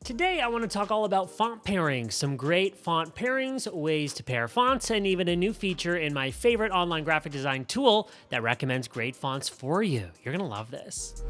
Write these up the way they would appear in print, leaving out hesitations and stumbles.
Today, I want to talk all about font pairings, some great font pairings, ways to pair fonts, and even a new feature in my favorite online graphic design tool that recommends great fonts for you. You're going to love this.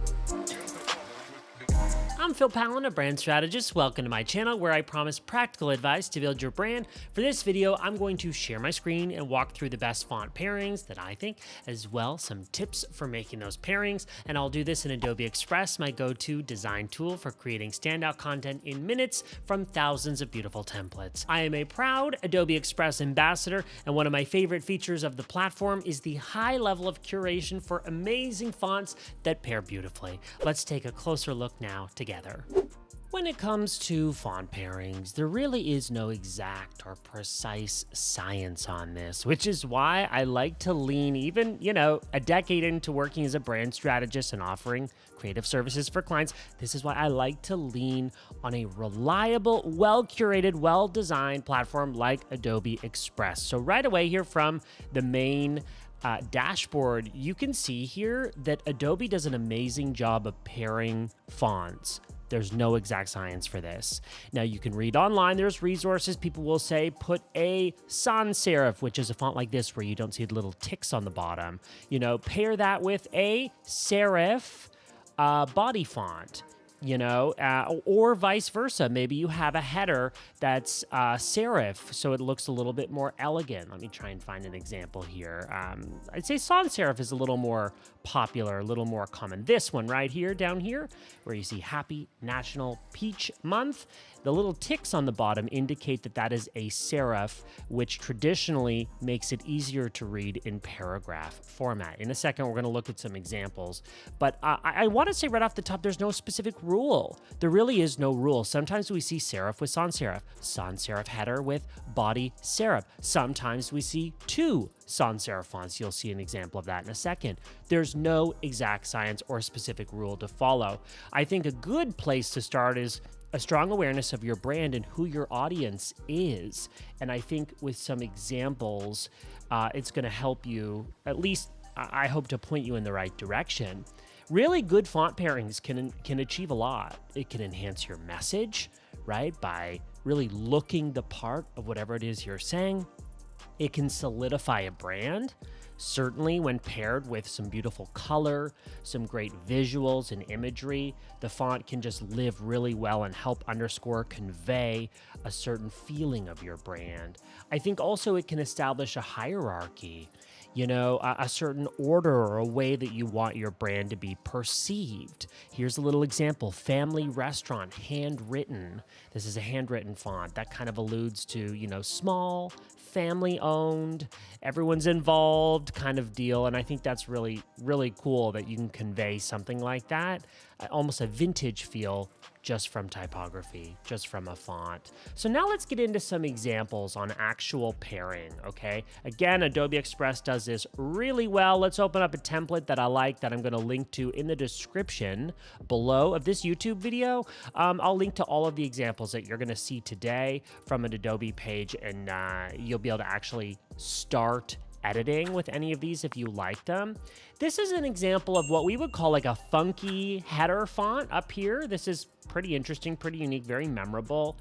I'm Pallen, a brand strategist. Welcome to my channel where I promise practical advice to build your brand. For this video, I'm going to share my screen and walk through the best font pairings that I think, as well some tips for making those pairings. And I'll do this in Adobe Express, my go-to design tool for creating standout content in minutes from thousands of beautiful templates. I am a proud Adobe Express ambassador, and one of my favorite features of the platform is the high level of curation for amazing fonts that pair beautifully. Let's take a closer look now together. When it comes to font pairings, there really is no exact or precise science on this, which is why I like to lean even, a decade into working as a brand strategist and offering creative services for clients. This is why I like to lean on a reliable, well-curated, well-designed platform like Adobe Express. So right away here from the main dashboard, you can see here that Adobe does an amazing job of pairing fonts. There's no exact science for this. Now you can read online, there's resources. People will say, put a sans serif, which is a font like this where you don't see the little ticks on the bottom. Pair that with a serif body font. Or vice versa. Maybe you have a header that's serif, so it looks a little bit more elegant. Let me try and find an example here. I'd say sans serif is a little more popular, a little more common. This one right here, down here, where you see Happy National Peach Month. The little ticks on the bottom indicate that that is a serif, which traditionally makes it easier to read in paragraph format. In a second, we're going to look at some examples. But I want to say right off the top, there's no specific rule. There really is no rule. Sometimes we see serif with sans serif header with body serif. Sometimes we see two sans serif fonts. You'll see an example of that in a second. There's no exact science or specific rule to follow. I think a good place to start is a strong awareness of your brand and who your audience is. And I think with some examples, it's going to help you, at least I hope to point you in the right direction. Really good font pairings can achieve a lot. It can enhance your message, right? By really looking the part of whatever it is you're saying. It can solidify a brand, certainly when paired with some beautiful color, some great visuals and imagery. The font can just live really well and help convey a certain feeling of your brand. I think also it can establish a hierarchy, a certain order or a way that you want your brand to be perceived. Here's a little example: family restaurant, handwritten. This is a handwritten font. That kind of alludes to, small, family-owned, everyone's involved kind of deal. And I think that's really, really cool that you can convey something like that, almost a vintage feel just from typography, just from a font. So now let's get into some examples on actual pairing, okay? Again, Adobe Express does this really well. Let's open up a template that I like that I'm gonna link to in the description below of this YouTube video. I'll link to all of the examples that you're gonna see today from an Adobe page, and you'll be able to actually start editing with any of these if you like them. This is an example of what we would call like a funky header font up here. This is pretty interesting, pretty unique, very memorable.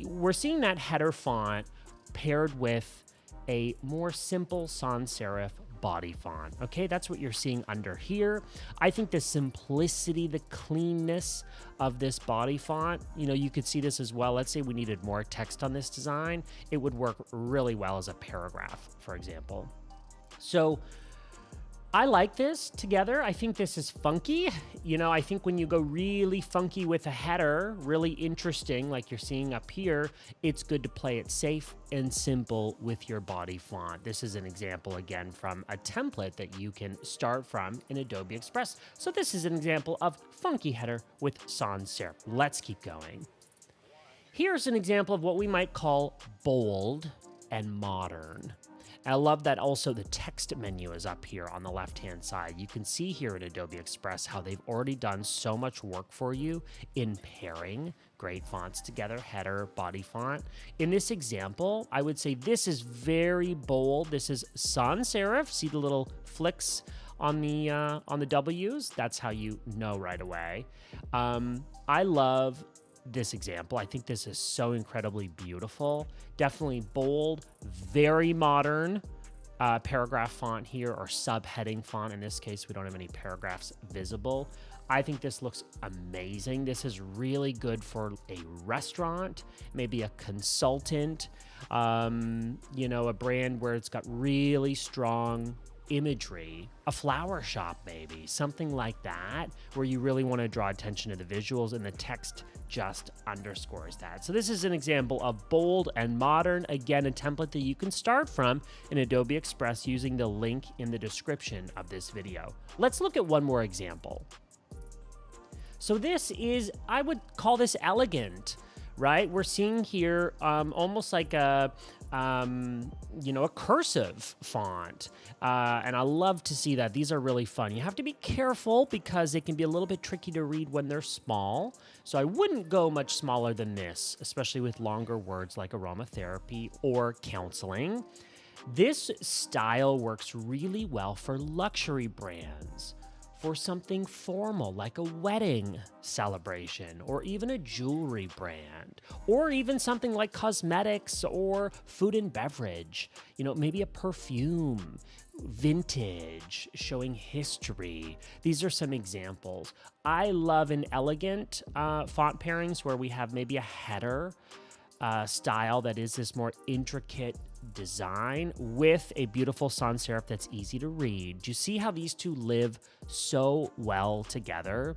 We're seeing that header font paired with a more simple sans serif body font. Okay, that's what you're seeing under here. I think the simplicity, the cleanness of this body font, you could see this as well. Let's say we needed more text on this design. It would work really well as a paragraph, for example. So I like this together. I think this is funky. I think when you go really funky with a header, really interesting, like you're seeing up here, it's good to play it safe and simple with your body font. This is an example, again, from a template that you can start from in Adobe Express. So this is an example of funky header with sans serif. Let's keep going. Here's an example of what we might call bold and modern. I love that also the text menu is up here on the left-hand side. You can see here in Adobe Express how they've already done so much work for you in pairing great fonts together, header, body font. In this example, I would say this is very bold. This is sans serif. See the little flicks on the W's? That's how you know right away. I love this example. I think this is so incredibly beautiful. Definitely bold, very modern. Paragraph font here, or subheading font. In this case, we don't have any paragraphs visible. I think this looks amazing. This is really good for a restaurant, maybe a consultant, you know, a brand where it's got really strong imagery, a flower shop maybe, something like that, where you really want to draw attention to the visuals and the text just underscores that. So this is an example of bold and modern, again, a template that you can start from in Adobe Express using the link in the description of this video. Let's look at one more example. So this is, I would call this elegant, right? We're seeing here almost like a, you know, a cursive font. And I love to see that. These are really fun. You have to be careful because they can be a little bit tricky to read when they're small. So I wouldn't go much smaller than this, especially with longer words like aromatherapy or counseling. This style works really well for luxury brands, for something formal like a wedding celebration, or even a jewelry brand, or even something like cosmetics or food and beverage, you know, maybe a perfume, vintage, showing history. These are some examples. I love an elegant font pairings where we have maybe a header style that is this more intricate design with a beautiful sans serif that's easy to read. Do you see how these two live so well together?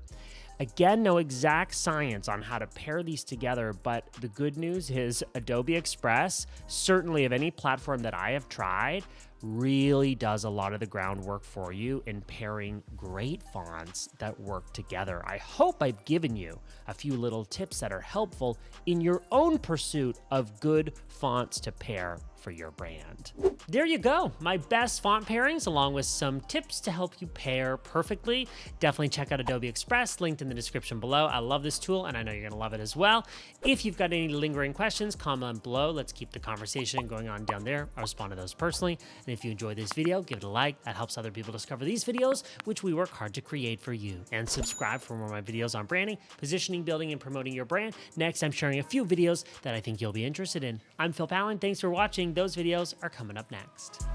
Again, no exact science on how to pair these together, but the good news is Adobe Express, certainly of any platform that I have tried, really does a lot of the groundwork for you in pairing great fonts that work together. I hope I've given you a few little tips that are helpful in your own pursuit of good fonts to pair for your brand. There you go, my best font pairings along with some tips to help you pair perfectly. Definitely check out Adobe Express, linked in the description below. I love this tool and I know you're gonna love it as well. If you've got any lingering questions, comment below. Let's keep the conversation going on down there. I'll respond to those personally. And if you enjoyed this video, give it a like. That helps other people discover these videos, which we work hard to create for you. And subscribe for more of my videos on branding, positioning, building, and promoting your brand. Next, I'm sharing a few videos that I think you'll be interested in. I'm Pallen. Thanks for watching. Those videos are coming up next.